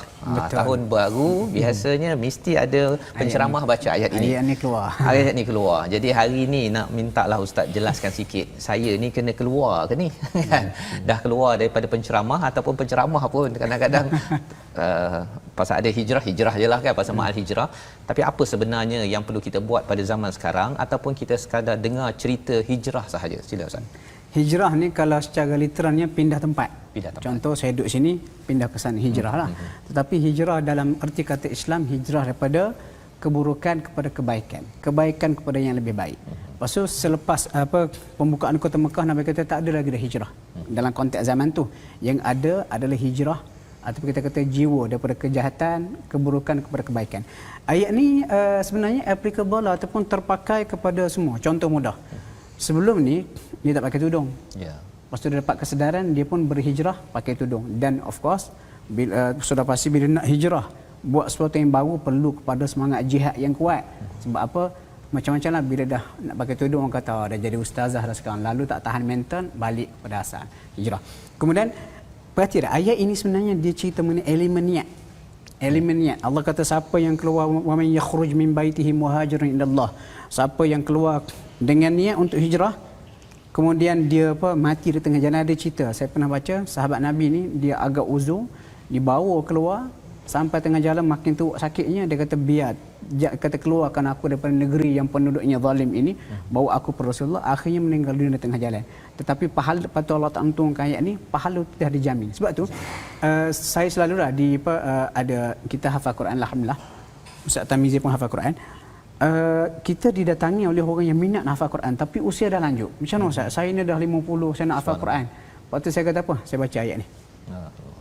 Tahun baru biasanya mesti ada penceramah baca ayat ini. Ayat ni keluar. Ayat ni keluar. Jadi hari ni nak mintalah Ustaz jelaskan sikit. Saya ni kena keluar ke ni? Kan? Dah keluar daripada penceramah ataupun penceramah pun kadang-kadang pasal ada hijrah je lah kan, pasal ma'al hijrah. Tapi apa sebenarnya yang perlu kita buat pada zaman sekarang, ataupun kita sekadar dengar cerita hijrah sahaja? Sila Ustaz. Hijrah ni kalau secara literalnya pindah tempat. Pindah tempat. Contoh saya duduk sini, pindah ke sana, hijrah lah. Tetapi hijrah dalam erti kata Islam, hijrah daripada keburukan kepada kebaikan. Kebaikan kepada yang lebih baik. Lepas tu selepas pembukaan kota Mekah, Nabi kata tak ada lagi dah hijrah. Dalam konteks zaman tu, yang ada adalah hijrah ataupun kita kata jiwa daripada kejahatan, keburukan kepada kebaikan. Ayat ni sebenarnya applicable lah, ataupun terpakai kepada semua. Contoh mudah. Sebelum ni dia tak pakai tudung. Ya. Lepas tu dia dapat kesedaran, dia pun berhijrah pakai tudung. Dan of course bila sudah pasti bila nak hijrah, buat sesuatu yang baru perlu kepada semangat jihad yang kuat. Sebab apa? Macam-macam lah, bila dah nak pakai tudung orang kata dah jadi ustazah dah sekarang, lalu tak tahan mental, balik kepada asal hijrah. Kemudian perhati dah, ayat ini sebenarnya dia cerita mengenai elemen niat. Elemen niat. Allah kata siapa yang keluar, wa man yakhruj min baitihi muhajiran ila Allah. Siapa yang keluar dengan niat untuk hijrah, kemudian dia mati di tengah jalan. Ada cerita, saya pernah baca sahabat Nabi ni, dia agak uzur, dibawa keluar sampai tengah jalan makin teruk sakitnya, dia kata biar kata keluarkan aku daripada negeri yang penduduknya zalim ini, bawa aku per Rasulullah. Akhirnya meninggal dunia di tengah jalan. Tetapi pahala patut Allah Ta'ala turunkan ayat ni, pahala itu dah dijamin. Sebab tu saya selalulah ada kita hafal Quran, alhamdulillah. Ustaz Tamizi pun hafal Quran. Kita didatangi oleh orang yang minat nak hafal Quran tapi usia dah lanjut. Macam mana Ustaz? Saya ni dah 50, saya nak hafal Quran. Lepas tu saya kata apa? Saya baca ayat ni.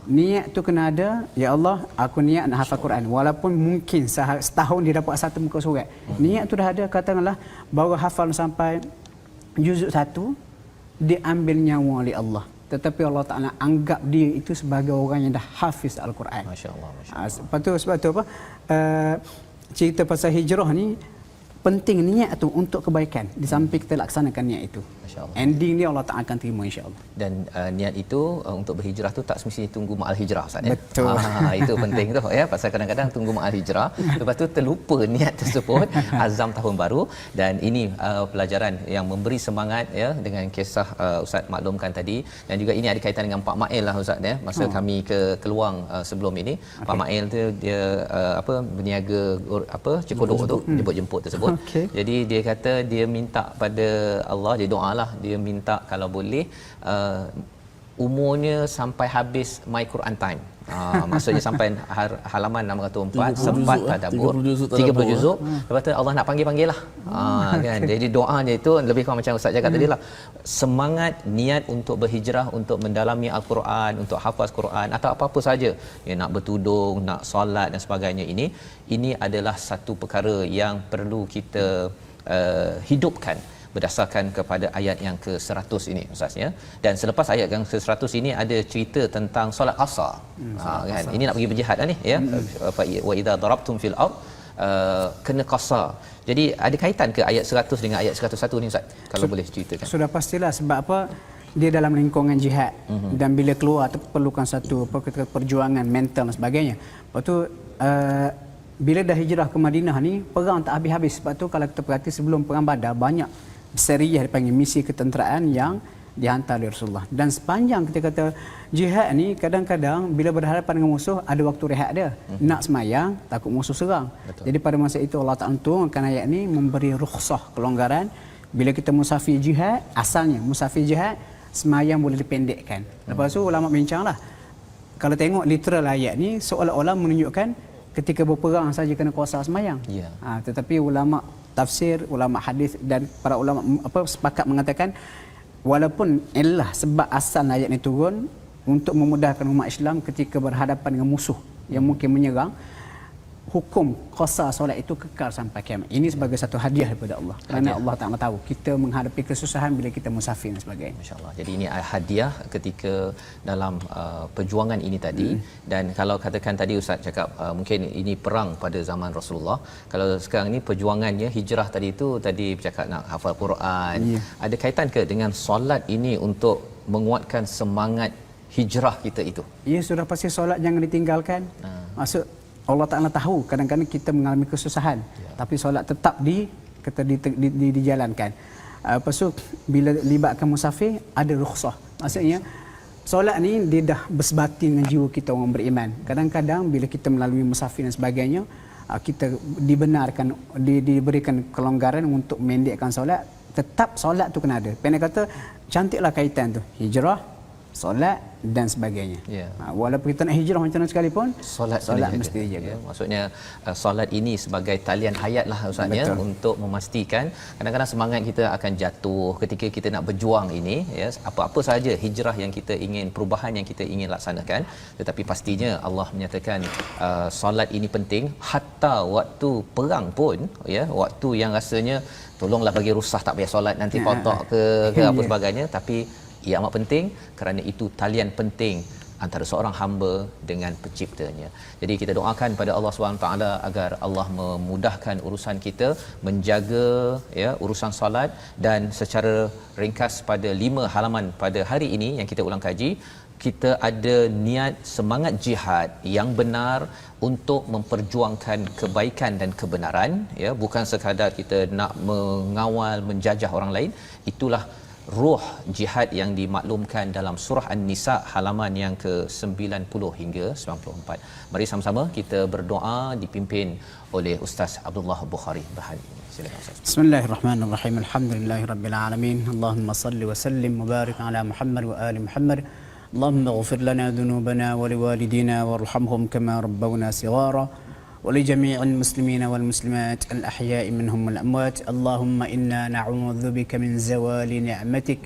Niat tu kena ada. Ya Allah, aku niat nak hafal Quran. Walaupun mungkin setahun dia dapat satu muka surat. Niat tu dah ada, katakanlah baru hafal sampai juzuk 1, dia ambil nyawa oleh Allah. Tetapi Allah Ta'ala anggap dia itu sebagai orang yang dah hafiz Al-Quran. Masya-Allah, masya-Allah. Sebab tu apa? Cerita pasal hijrah ni penting niat tu untuk kebaikan di samping kita laksanakan niat itu. Masya-Allah. Ending dia Allah Taala akan terima insya-Allah. Dan niat itu untuk berhijrah tu tak semestinya tunggu ma'al hijrah Ustaz ya. Betul. Itu penting tu ya, pasal kadang-kadang tunggu ma'al hijrah lepas tu terlupa niat tersebut, azam tahun baru. Dan ini pelajaran yang memberi semangat ya dengan kisah Ustaz maklumkan tadi. Dan juga ini ada kaitan dengan Pak Mail lah Ustaz ya. Masa kami ke Keluang sebelum ini, Pak Mail tu dia berniaga cekodok tu, jemput-jemput tersebut. Jadi dia kata dia minta pada Allah, dia doa lah, dia minta kalau boleh umurnya sampai habis My Quran Time. Maksudnya sampai halaman 604 sempat tadabbur 30 juzuk. Lepas tu Allah nak panggil lah. Kan. Jadi doa dia itu lebih kurang macam Ustaz cakap tadi lah. Semangat niat untuk berhijrah, untuk mendalami Al-Quran, untuk hafaz Quran atau apa-apa saja. Ya, nak bertudung, nak solat dan sebagainya, ini adalah satu perkara yang perlu kita hidupkan berdasarkan kepada ayat yang ke-100 ini Ustaz ya. Dan selepas ayat yang ke-100 ini ada cerita tentang solat qasar. Kan. Ini nak pergi berjihad ni ya. Wa idza darabtum fil ard kena qasar. Jadi ada kaitan ke ayat 100 dengan ayat 101 ni Ustaz? Kalau boleh ceritakan. Sudah pastilah, sebab apa? Dia dalam lingkungan jihad dan bila keluar tu perlukan satu perjuangan mental dan sebagainya. Lepas tu bila dah hijrah ke Madinah ni, perang tak habis-habis. Sebab tu kalau kita perhati sebelum perang Badar, banyak seriah dipanggil misi ketenteraan yang dihantar oleh Rasulullah. Dan sepanjang kita kata jihad ni, kadang-kadang bila berhadapan dengan musuh ada waktu rehat dia. Nak semayang, takut musuh serang. Betul. Jadi pada masa itu Allah Ta'ala turunkan ayat ni memberi rukhsah, kelonggaran. Bila kita musafir jihad, asalnya musafir jihad semayang boleh dipendekkan. Lepas tu ulama bincanglah, kalau tengok literal ayat ni seolah-olah menunjukkan ketika berperang saja kena kuasa semayang. Tetapi ulama tafsir, ulama hadis dan para ulama sepakat mengatakan walaupun ialah sebab asal ayat ini turun untuk memudahkan umat Islam ketika berhadapan dengan musuh yang mungkin menyerang, hukum qasar solat itu kekal sampai kiamat. Ini sebagai satu hadiah daripada Allah. Kerana Allah Taala tahu kita menghadapi kesusahan bila kita musafir dan sebagainya. Masya-Allah. Jadi ini hadiah ketika dalam perjuangan ini tadi. Dan kalau katakan tadi Ustaz cakap mungkin ini perang pada zaman Rasulullah. Kalau sekarang ni perjuangannya hijrah tadi itu tadi bercakap nak hafal Quran. Ada kaitan ke dengan solat ini untuk menguatkan semangat hijrah kita itu? Ya, sudah pasti solat jangan ditinggalkan. Maksud Allah Ta'ala tahu kadang-kadang kita mengalami kesusahan, tapi solat tetap dijalankan. Lepas tu bila libatkan musafir ada rukhsah. Maksudnya solat ni dia dah bersebati dengan jiwa kita orang beriman. Kadang-kadang bila kita melalui musafir dan sebagainya, kita dibenarkan, diberikan kelonggaran untuk mendekkan solat. Tetap solat tu kena ada. Pendek kata cantiklah kaitan tu, hijrah, solat dan sebagainya. Walaupun kita nak hijrah macam mana sekalipun, solat mesti dijaga. Maksudnya solat ini sebagai talian hayat lah Ustaznya, untuk memastikan kadang-kadang semangat kita akan jatuh ketika kita nak berjuang ini ya, apa-apa saja hijrah yang kita ingin, perubahan yang kita ingin laksanakan, tetapi pastinya Allah menyatakan solat ini penting hatta waktu perang pun ya, waktu yang rasanya tolonglah bagi rusah tak payah solat nanti kotak ke apa sebagainya, tapi ia amat penting kerana itu talian penting antara seorang hamba dengan penciptanya. Jadi kita doakan pada Allah SWT agar Allah memudahkan urusan kita, menjaga ya urusan solat. Dan secara ringkas pada 5 halaman pada hari ini yang kita ulang kaji, kita ada niat semangat jihad yang benar untuk memperjuangkan kebaikan dan kebenaran ya, bukan sekadar kita nak mengawal menjajah orang lain. Itulah ruh jihad yang dimaklumkan dalam surah An-Nisa halaman yang ke-90 hingga 94. Mari sama-sama kita berdoa dipimpin oleh Ustaz Abdullah Bukhari Bahari. Silakan Ustaz. Bismillahirrahmanirrahim. Alhamdulillahirabbil alamin. Allahumma salli wa sallim wa barik ala Muhammad wa ali Muhammad. Allahumma ighfir lana dhunubana wa liwalidina warhamhum kama rabbawna shighara. ولجميع المسلمين والمسلمات الأحياء منهم والأموات. اللهم إنا نعوذ بك من زوال نعمتك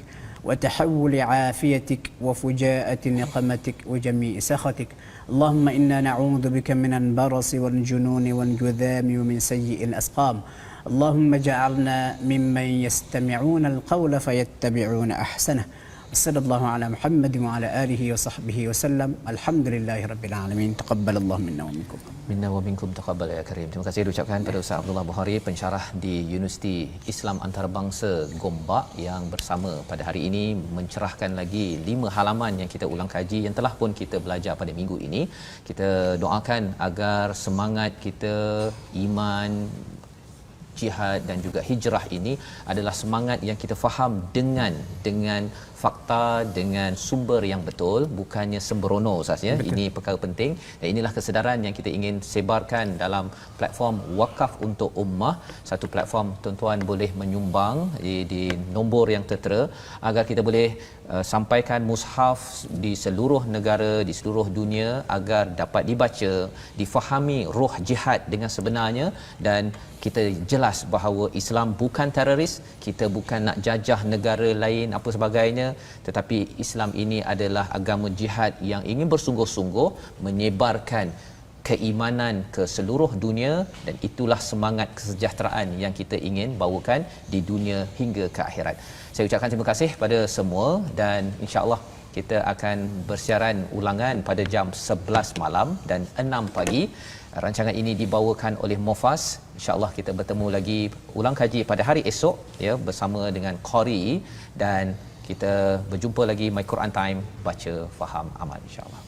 وتحول عافيتك وفجاءة نقمتك وجميع سخطك. اللهم إنا نعوذ بك من البرص والجنون والجذام ومن سيء الأسقام. اللهم اجعلنا ممن يستمعون القول فيتبعون أحسنه Sallallahu ala Muhammad wa ala alihi wa sahbihi wa sallam. Alhamdulillahi rabbil alamin. Taqabbalallahu minna wa minkum. Minna wa minkum taqabbal ya karim. Terima kasih diucapkan pada Ustaz Abdullah Bukhari, pensyarah di Universiti Islam Antarabangsa Gombak, yang bersama pada hari ini mencerahkan lagi 5 halaman yang kita ulang kaji yang telah pun kita belajar pada minggu ini. Kita doakan agar semangat kita, iman, jihad dan juga hijrah ini adalah semangat yang kita faham dengan fakta, dengan sumber yang betul, bukannya sembrono Ustaz ya. Ini perkara penting dan inilah kesedaran yang kita ingin sebarkan dalam platform Wakaf untuk Ummah. Satu platform tuan-tuan boleh menyumbang di nombor yang tertera agar kita boleh sampaikan mushaf di seluruh negara, di seluruh dunia, agar dapat dibaca, difahami roh jihad dengan sebenarnya, dan kita jelas bahawa Islam bukan teroris, kita bukan nak jajah negara lain apa sebagainya, tetapi Islam ini adalah agama jihad yang ingin bersungguh-sungguh menyebarkan keimanan ke seluruh dunia, dan itulah semangat kesejahteraan yang kita ingin bawakan di dunia hingga ke akhirat. Saya ucapkan terima kasih pada semua dan insya-Allah kita akan bersiaran ulangan pada jam 11 malam dan 6 pagi. Rancangan ini dibawakan oleh Mofas. InsyaAllah kita bertemu lagi ulang kaji pada hari esok ya, bersama dengan Qari, dan kita berjumpa lagi My Quran Time, baca, faham, amal insya-Allah.